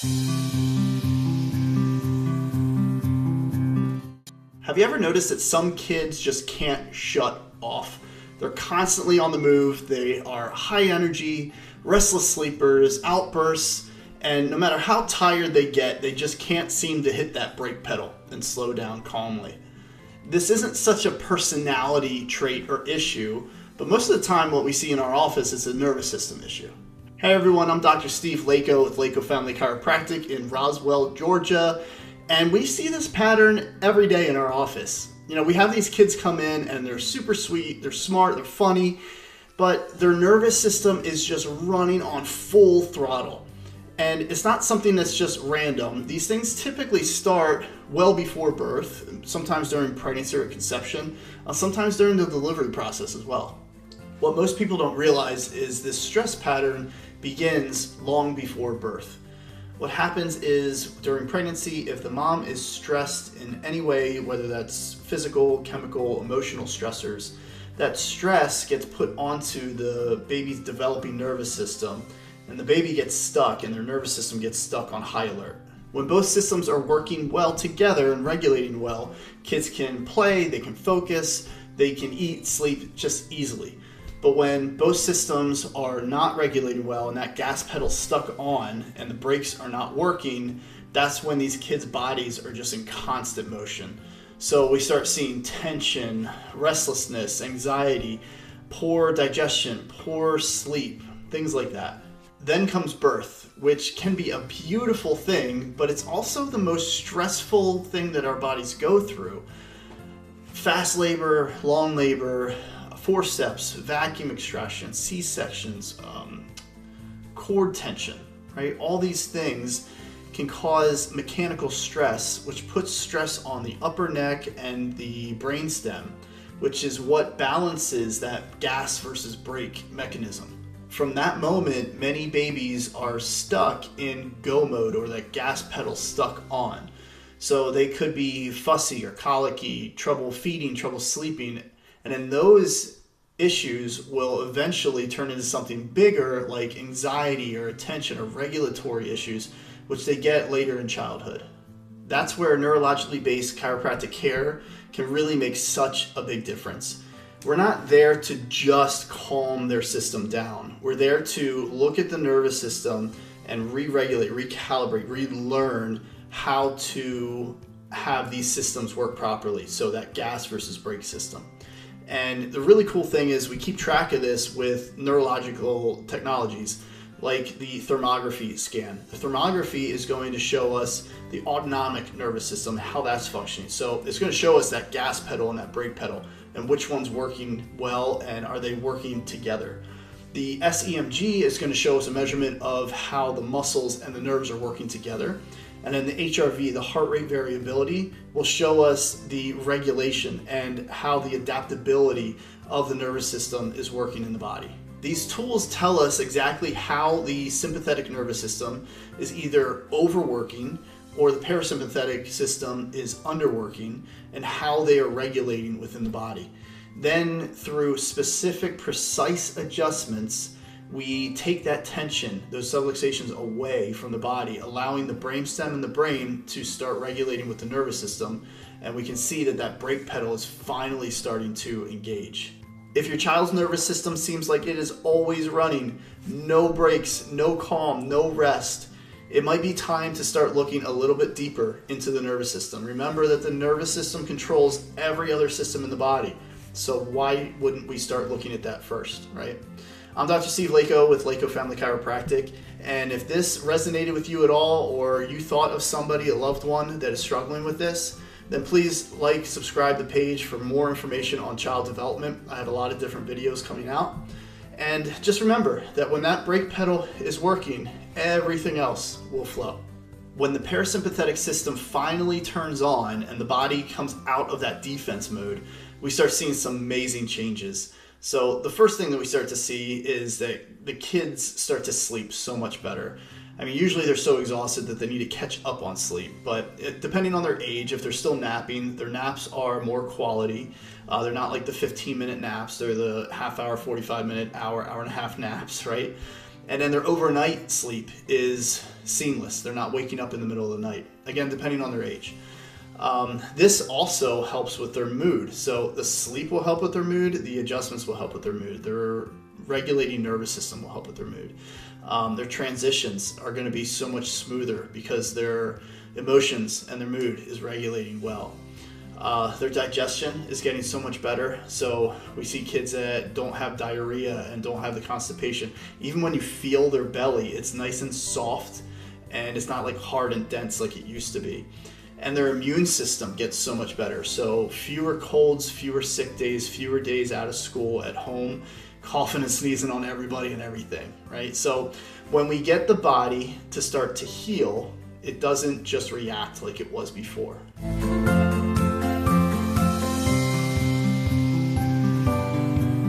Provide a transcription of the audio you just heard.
Have you ever noticed that some kids just can't shut off? They're constantly on the move, they are high energy, restless sleepers, outbursts, and no matter how tired they get, they just can't seem to hit that brake pedal and slow down calmly. This isn't such a personality trait or issue, but most of the time what we see in our office is a nervous system issue. Hey everyone, I'm Dr. Steve Lako with Lako Family Chiropractic in Roswell, Georgia, and we see this pattern every day in our office. You know, we have these kids come in and they're super sweet, they're smart, they're funny, but their nervous system is just running on full throttle. And it's not something that's just random. These things typically start well before birth, sometimes during pregnancy or conception, sometimes during the delivery process as well. What most people don't realize is this stress pattern begins long before birth. What happens is during pregnancy, if the mom is stressed in any way, whether that's physical, chemical, emotional stressors, that stress gets put onto the baby's developing nervous system, and the baby gets stuck and their nervous system gets stuck on high alert. When both systems are working well together and regulating well, kids can play, they can focus, they can eat, sleep just easily. But when both systems are not regulating well and that gas pedal's stuck on and the brakes are not working, that's when these kids' bodies are just in constant motion. So we start seeing tension, restlessness, anxiety, poor digestion, poor sleep, things like that. Then comes birth, which can be a beautiful thing, but it's also the most stressful thing that our bodies go through. Fast labor, long labor, forceps, vacuum extraction, C-sections, cord tension, right? All these things can cause mechanical stress, which puts stress on the upper neck and the brainstem, which is what balances that gas versus brake mechanism. From that moment, many babies are stuck in go mode, or that gas pedal stuck on. So they could be fussy or colicky, trouble feeding, trouble sleeping, and then those issues will eventually turn into something bigger like anxiety or attention or regulatory issues, which they get later in childhood. That's where neurologically based chiropractic care can really make such a big difference. We're not there to just calm their system down. We're there to look at the nervous system and re-regulate, recalibrate, relearn how to have these systems work properly. So that gas versus brake system. And the really cool thing is we keep track of this with neurological technologies like the thermography scan. The thermography is going to show us the autonomic nervous system, how that's functioning. So it's going to show us that gas pedal and that brake pedal and which one's working well and are they working together. The SEMG is going to show us a measurement of how the muscles and the nerves are working together. And then the HRV, the heart rate variability, will show us the regulation and how the adaptability of the nervous system is working in the body. These tools tell us exactly how the sympathetic nervous system is either overworking or the parasympathetic system is underworking, and how they are regulating within the body. Then through specific, precise adjustments, we take that tension, those subluxations, away from the body, allowing the brainstem and the brain to start regulating with the nervous system, and we can see that that brake pedal is finally starting to engage. If your child's nervous system seems like it is always running, no breaks, no calm, no rest, it might be time to start looking a little bit deeper into the nervous system. Remember that the nervous system controls every other system in the body, so why wouldn't we start looking at that first, right? I'm Dr. Steve Lako with Lako Family Chiropractic, and if this resonated with you at all, or you thought of somebody, a loved one that is struggling with this, then please like, subscribe the page for more information on child development. I have a lot of different videos coming out. And just remember that when that brake pedal is working, everything else will flow. When the parasympathetic system finally turns on and the body comes out of that defense mode, we start seeing some amazing changes. So the first thing that we start to see is that the kids start to sleep so much better. I mean, usually they're so exhausted that they need to catch up on sleep, but depending on their age, if they're still napping, their naps are more quality. They're not like the 15-minute naps, they're the half hour, 45-minute, hour, hour and a half naps, right? And then their overnight sleep is seamless. They're not waking up in the middle of the night, again, depending on their age. This also helps with their mood. So the sleep will help with their mood. The adjustments will help with their mood. Their regulating nervous system will help with their mood. Their transitions are going to be so much smoother because their emotions and their mood is regulating well. Their digestion is getting so much better. So we see kids that don't have diarrhea and don't have the constipation. Even when you feel their belly, it's nice and soft and it's not like hard and dense like it used to be. And their immune system gets so much better. So fewer colds, fewer sick days, fewer days out of school, at home, coughing and sneezing on everybody and everything, right? So when we get the body to start to heal, it doesn't just react like it was before.